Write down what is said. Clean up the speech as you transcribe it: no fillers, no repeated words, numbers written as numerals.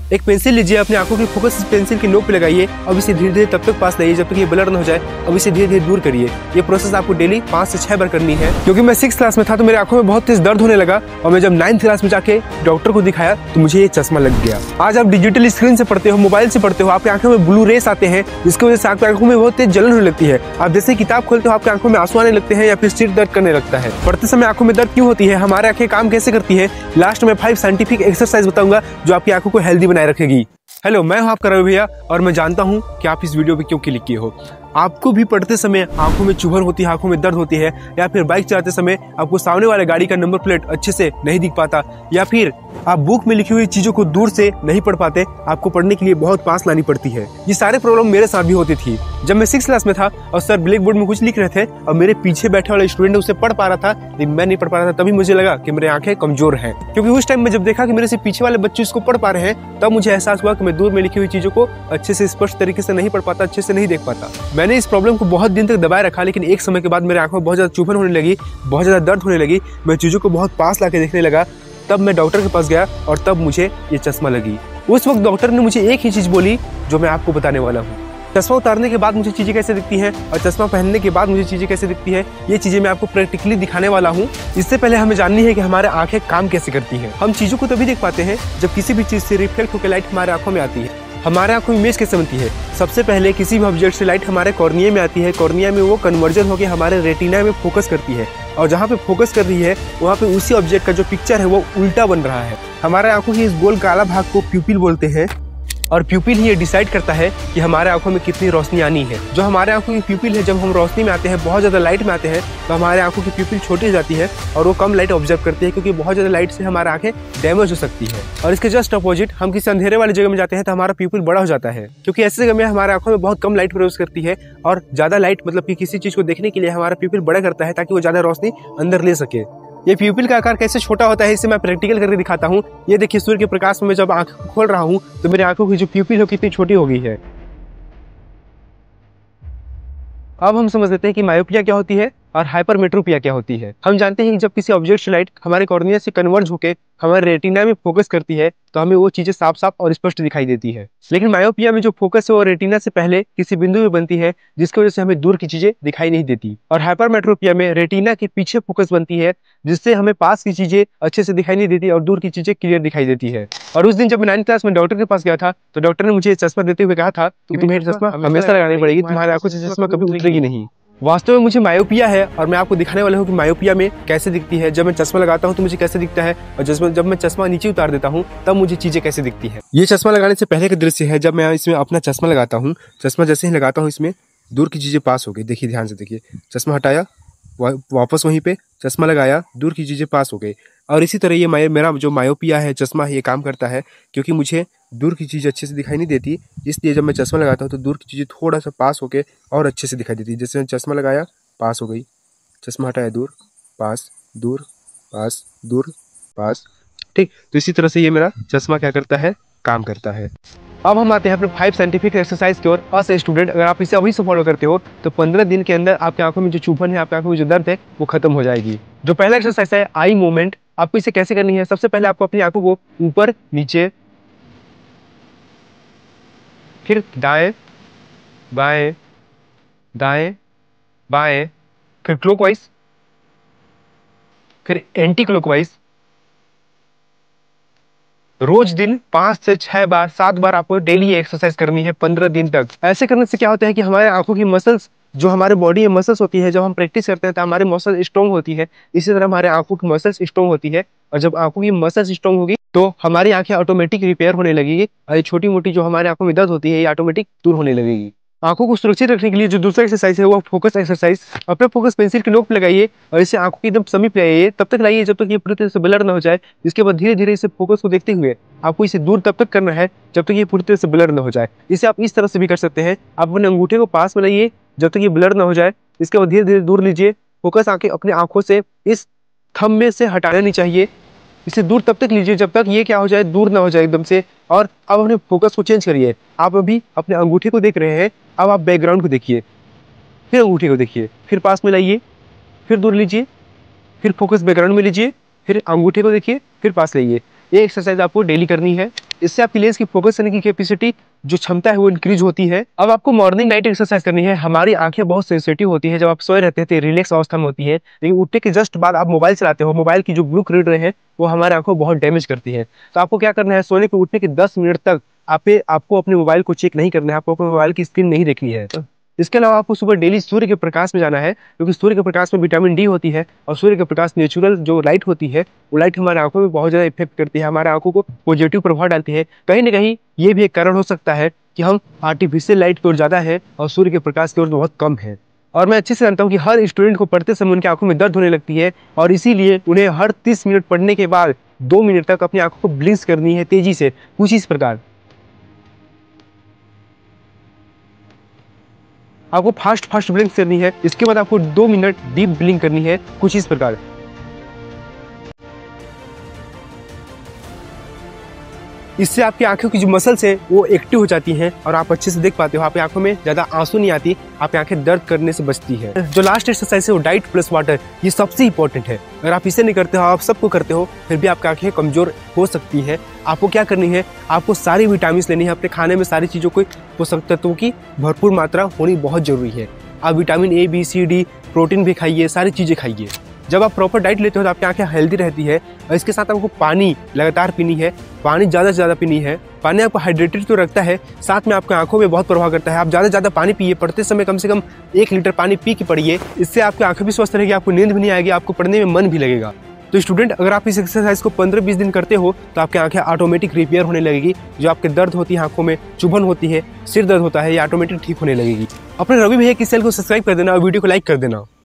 एक पेंसिल लीजिए, अपनी आंखों की फोकस पेंसिल की नोक पे लगाइए। अब इसे धीरे धीरे तब तक पास लाइए जब तक ये ब्लर न हो जाए। अब इसे धीरे धीरे दूर करिए। ये प्रोसेस आपको डेली 5 से 6 बार करनी है। क्योंकि मैं 6th क्लास में था तो मेरी आंखों में बहुत तेज दर्द होने लगा और मैं जब 9th क्लास में जाके डॉक्टर को दिखाया तो मुझे ये चश्मा लग गया। आज आप डिजिटल स्क्रीन से पढ़ते हो, मोबाइल से पढ़ते हो, आपकी आंखों में ब्लू रेस आते हैं जिसकी वजह से आपकी आंखों में बहुत तेज जलन होने लगती है। आप जैसे किताब खोलते हो आपकी आंखों में आंसू आने लगते हैं या फिर सिर दर्द करने लगता है। पढ़ते समय आंखों में दर्द क्यों होती है, हमारी आंखें काम कैसे करती है, लास्ट में 5 साइंटिफिक एक्सरसाइज बताऊंगा जो आपकी आंखों को हेल्दी बनाए रखेगी। हेलो, मैं हूं आपका रवि भैया और मैं जानता हूं कि आप इस वीडियो पे क्यों क्लिक किए हो। आपको भी पढ़ते समय आंखों में चुभन होती है, आंखों में दर्द होती है, या फिर बाइक चलाते समय आपको सामने वाले गाड़ी का नंबर प्लेट अच्छे से नहीं दिख पाता, या फिर आप बुक में लिखी हुई चीजों को दूर से नहीं पढ़ पाते, आपको पढ़ने के लिए बहुत पास लानी पड़ती है। ये सारे प्रॉब्लम मेरे साथ भी होती थी। जब मैं 6th क्लास में था और सर ब्लैक बोर्ड में कुछ लिख रहे थे और मेरे पीछे बैठे वाले स्टूडेंट उसे पढ़ पा रहा था लेकिन मैं नहीं पढ़ पा रहा था, तभी मुझे लगा कि मेरी आंखें कमजोर हैं। क्योंकि उस टाइम में जब देखा कि मेरे से पीछे वाले बच्चे इसको पढ़ पा रहे हैं तब मुझे एहसास हुआ कि मैं दूर में लिखी हुई चीजों को अच्छे से स्पष्ट तरीके से नहीं पढ़ पाता, अच्छे से नहीं देख पाता। मैंने इस प्रॉब्लम को बहुत दिन तक दबाए रखा, लेकिन एक समय के बाद मेरे आंखों में बहुत ज्यादा चुभन होने लगी, बहुत ज्यादा दर्द होने लगी, मैं चीजों को बहुत पास लाके देखने लगा। तब मैं डॉक्टर के पास गया और तब मुझे ये चश्मा लगी। उस वक्त डॉक्टर ने मुझे एक ही चीज बोली जो मैं आपको बताने वाला हूँ। चश्मा उतारने के बाद मुझे चीजें कैसे दिखती हैं और चश्मा पहनने के बाद मुझे चीजें कैसे दिखती है, ये चीजें मैं आपको प्रैक्टिकली दिखाने वाला हूँ। इससे पहले हमें जाननी है कि हमारे आंखें काम कैसे करती हैं। हम चीजों को तभी देख पाते हैं जब किसी भी चीज से रिफ्लेक्ट होकर लाइट हमारे आंखों में आती है। हमारे आंखों में इमेज कैसे बनती है? सबसे पहले किसी भी ऑब्जेक्ट से लाइट हमारे कॉर्निया में आती है, कॉर्निया में वो कन्वर्जन होकर हमारे रेटिना में फोकस करती है और जहाँ पे फोकस कर रही है वहाँ पे उसी ऑब्जेक्ट का जो पिक्चर है वो उल्टा बन रहा है। हमारे आंखों की इस गोल काला भाग को प्यूपिल बोलते हैं और प्यूपिल ही ये डिसाइड करता है कि हमारे आंखों में कितनी रोशनी आनी है। जो हमारे आंखों की प्यूपिल है, जब हम रोशनी में आते हैं, बहुत ज़्यादा लाइट में आते हैं तो हमारे आंखों की प्यूपिल छोटी हो जाती है और वो कम लाइट ऑब्जर्व करती है, क्योंकि बहुत ज़्यादा लाइट से हमारी आंखें डैमेज हो सकती है। और इसके जस्ट अपोजिट हम किसी अंधेरे वाली जगह में जाते हैं तो हमारा प्यूपिल बड़ा हो जाता है, क्योंकि ऐसी जगह में हमारे आंखों में बहुत कम लाइट प्रवेश करती है और ज़्यादा लाइट मतलब कि किसी चीज़ को देखने के लिए हमारा प्यूपिल बड़ा करता है ताकि वो ज़्यादा रोशनी अंदर ले सके। ये प्यूपिल का आकार कैसे छोटा होता है इसे मैं प्रैक्टिकल करके दिखाता हूँ। ये देखिए, सूर्य के प्रकाश में मैं जब आंख खोल रहा हूँ तो मेरी आंखों की जो प्यूपिल है कितनी छोटी हो गई है। अब हम समझ लेते हैं कि मायोपिया क्या होती है और हाइपरमेट्रोपिया क्या होती है। हम जानते हैं कि जब किसी ऑब्जेक्ट से लाइट हमारे कॉर्निया से कन्वर्ज होकर हमारे रेटिना में फोकस करती है तो हमें वो चीजें साफ साफ और स्पष्ट दिखाई देती है। लेकिन मायोपिया में जो फोकस है वो रेटिना से पहले किसी बिंदु में बनती है जिसकी वजह से हमें दूर की चीजें दिखाई नहीं देती। और हाइपरमेट्रोपिया में रेटिना के पीछे फोकस बनती है जिससे हमें पास की चीजें अच्छे से दिखाई नहीं देती और दूर की चीजें क्लियर दिखाई देती है। और उस दिन जब मैं 9th क्लास में डॉक्टर के पास गया था तो डॉक्टर ने मुझे चश्मा देते हुए कहा था कि तुम्हें चश्मा हमेशा लगानी पड़ेगी, तुम्हारी आंखों से चश्मा कभी उतरेगी नहीं। वास्तव में मुझे मायोपिया है और मैं आपको दिखाने वाला हूँ कि मायोपिया में कैसे दिखती है। जब मैं चश्मा लगाता हूँ तो मुझे कैसे दिखता है और जब मैं चश्मा नीचे उतार देता हूँ तब मुझे चीजें कैसे दिखती है। ये चश्मा लगाने से पहले का दृश्य है। जब मैं इसमें अपना चश्मा लगाता हूँ, चश्मा जैसे ही लगाता हूँ इसमें दूर की चीजें पास हो गई। देखिए, ध्यान से देखिए, चश्मा हटाया, वापस वहीं पे चश्मा लगाया, दूर की चीजें पास हो गई। और इसी तरह ये मेरा जो मायोपिया है चश्मा ये काम करता है, क्योंकि मुझे दूर की चीज़ अच्छे से दिखाई नहीं देती, इसलिए जब मैं चश्मा लगाता हूँ तो दूर की चीज़ें थोड़ा सा पास होके और अच्छे से दिखाई देती है। जैसे चश्मा लगाया, पास हो गई, चश्मा हटाया, दूर, पास, दूर, पास, दूर, पास। ठीक, तो इसी तरह से ये मेरा चश्मा क्या करता है, काम करता है। अब हम आते हैं अपने 5 साइंटिफिक एक्सरसाइज की ओर। अस स्टूडेंट, अगर आप इसे अभी से फॉलो करते हो तो 15 दिन के अंदर आपकी आंखों में जो चुभन है, आपकी आंखों में जो दर्द है वो खत्म हो जाएगी। जो पहला एक्सरसाइज है आई मूवमेंट, आपको इसे कैसे करनी है? सबसे पहले आपको अपनी आंखों को ऊपर नीचे, फिर दाएं बाएं, दाएं बाएं, फिर क्लॉकवाइज, फिर एंटी क्लॉकवाइज, रोज दिन 5 से 6 बार 7 बार आपको डेली एक्सरसाइज करनी है 15 दिन तक। ऐसे करने से क्या होता है कि हमारे आंखों की मसल्स, जो हमारे बॉडी में मसल्स होती है, जब हम प्रैक्टिस करते हैं तो हमारे मसल स्ट्रॉन्ग होती है। इसी तरह हमारे आंखों की मसल्स स्ट्रॉन्ग होती है और जब आंखों की मसल्स स्ट्रॉन्ग होगी तो हमारी आंखें ऑटोमेटिक रिपेयर होने लगेगी और ये छोटी मोटी जो हमारे आंखों में दर्द होती है ये ऑटोमेटिक दूर होने लगेगी। आंखों को सुरक्षित रखने के लिए जो दूसरा एक्सरसाइज है वो फोकस एक्सरसाइज। अपने फोकस पेंसिल की नोक पे लगाइए और इसे आंखों के एकदम समीप लाइए, तब तक लाइए जब तक ये पूरी तरह से ब्लर ना हो जाए। इसके बाद धीरे धीरे इसे फोकस को देखते हुए आपको इसे दूर तब तक करना है जब तक ये पूरी तरह से ब्लर ना हो जाए। इसे आप इस तरह से भी कर सकते हैं, आप अपने अंगूठे को पास में लाइए जब तक ये ब्लर ना हो जाए। इसके बाद धीरे धीरे दूर लीजिए। फोकस आंखें अपने आंखों से इस थंब में से हटाना नहीं चाहिए, इसे दूर तब तक लीजिए जब तक ये क्या हो जाए, दूर ना हो जाए एकदम से। और अब अपने फोकस को चेंज करिए। आप अभी अपने अंगूठे को देख रहे हैं, अब आप बैकग्राउंड को देखिए, फिर अंगूठे को देखिए, फिर पास में लाइए, फिर दूर लीजिए, फिर फोकस बैकग्राउंड में लीजिए, फिर अंगूठे को देखिए, फिर पास लाइए। ये एक्सरसाइज आपको डेली करनी है। इससे आपकी लेंस की फोकस करने की कैपेसिटी जो क्षमता है वो इंक्रीज होती है। अब आपको मॉर्निंग नाइट एक्सरसाइज करनी है। हमारी आंखें बहुत सेंसिटिव होती है, जब आप सोए रहते हैं तो रिलैक्स अवस्था में होती है, लेकिन उठने के जस्ट बाद आप मोबाइल चलाते हो, मोबाइल की जो ब्लू रीडर है वो हमारे आंखों को बहुत डैमेज करती है। तो आपको क्या करना है, सोने पे उठने के 10 मिनट तक आपको अपने मोबाइल को चेक नहीं करना है, आपको अपने मोबाइल की स्क्रीन नहीं देखनी है। इसके अलावा आपको सुबह डेली सूर्य के प्रकाश में जाना है, क्योंकि सूर्य के प्रकाश में विटामिन डी होती है और सूर्य के प्रकाश नेचुरल जो लाइट होती है वो लाइट हमारे आंखों में बहुत ज़्यादा इफेक्ट करती है, हमारे आंखों को पॉजिटिव प्रभाव डालती है। कहीं ना कहीं ये भी एक कारण हो सकता है कि हम आर्टिफिशियल लाइट की ओर ज़्यादा है और सूर्य के प्रकाश की ओर बहुत कम है। और मैं अच्छे से जानता हूँ कि हर स्टूडेंट को पढ़ते समय उनकी आंखों में दर्द होने लगती है, और इसीलिए उन्हें हर 30 मिनट पढ़ने के बाद 2 मिनट तक अपनी आंखों को ब्लिंक करनी है तेजी से, कुछ इस प्रकार। आपको फास्ट ब्लिंक करनी है। इसके बाद आपको 2 मिनट डीप ब्लिंक करनी है, कुछ इस प्रकार। इससे आपकी आंखों की जो मसल्स है वो एक्टिव हो जाती हैं और आप अच्छे से देख पाते हो। आपकी आंखों में ज्यादा आंसू नहीं आती, आपकी आंखें दर्द करने से बचती है। जो लास्ट एक्सरसाइज है वो डाइट प्लस वाटर, ये सबसे इंपॉर्टेंट है। अगर आप इसे नहीं करते हो, आप सबको करते हो, फिर भी आपकी आंखें कमजोर हो सकती है। आपको क्या करनी है, आपको सारी विटामिन लेनी है। अपने खाने में सारी चीजों को, पोषक तत्वों की भरपूर मात्रा होनी बहुत जरूरी है। आप vitamin A, B, C, D, protein भी खाइए, सारी चीजें खाइए। जब आप प्रॉपर डाइट लेते हो तो आपकी आंखें हेल्दी रहती है। और इसके साथ आपको पानी लगातार पीनी है, पानी ज़्यादा से ज़्यादा पीनी है। पानी आपको हाइड्रेटेड तो रखता है, साथ में आपकी आंखों में बहुत प्रभाव करता है। आप ज़्यादा से ज़्यादा पानी पिए, पढ़ते समय कम से कम 1 लीटर पानी पी के पढ़िए। इससे आपकी आंखें भी स्वस्थ रहेगी, आपको नींद भी नहीं आएगी, आपको पढ़ने में मन भी लगेगा। तो स्टूडेंट, अगर आप इस एक्सरसाइज को 15-20 दिन करते हो तो आपकी आंखें ऑटोमेटिक रिपेयर होने लगेगी। जो आपके दर्द होती है, आंखों में चुभन होती है, सिर दर्द होता है, ये ऑटोमेटिक ठीक होने लगेगी। अपने रवि भैया की चैनल को सब्सक्राइब कर देना और वीडियो को लाइक कर देना।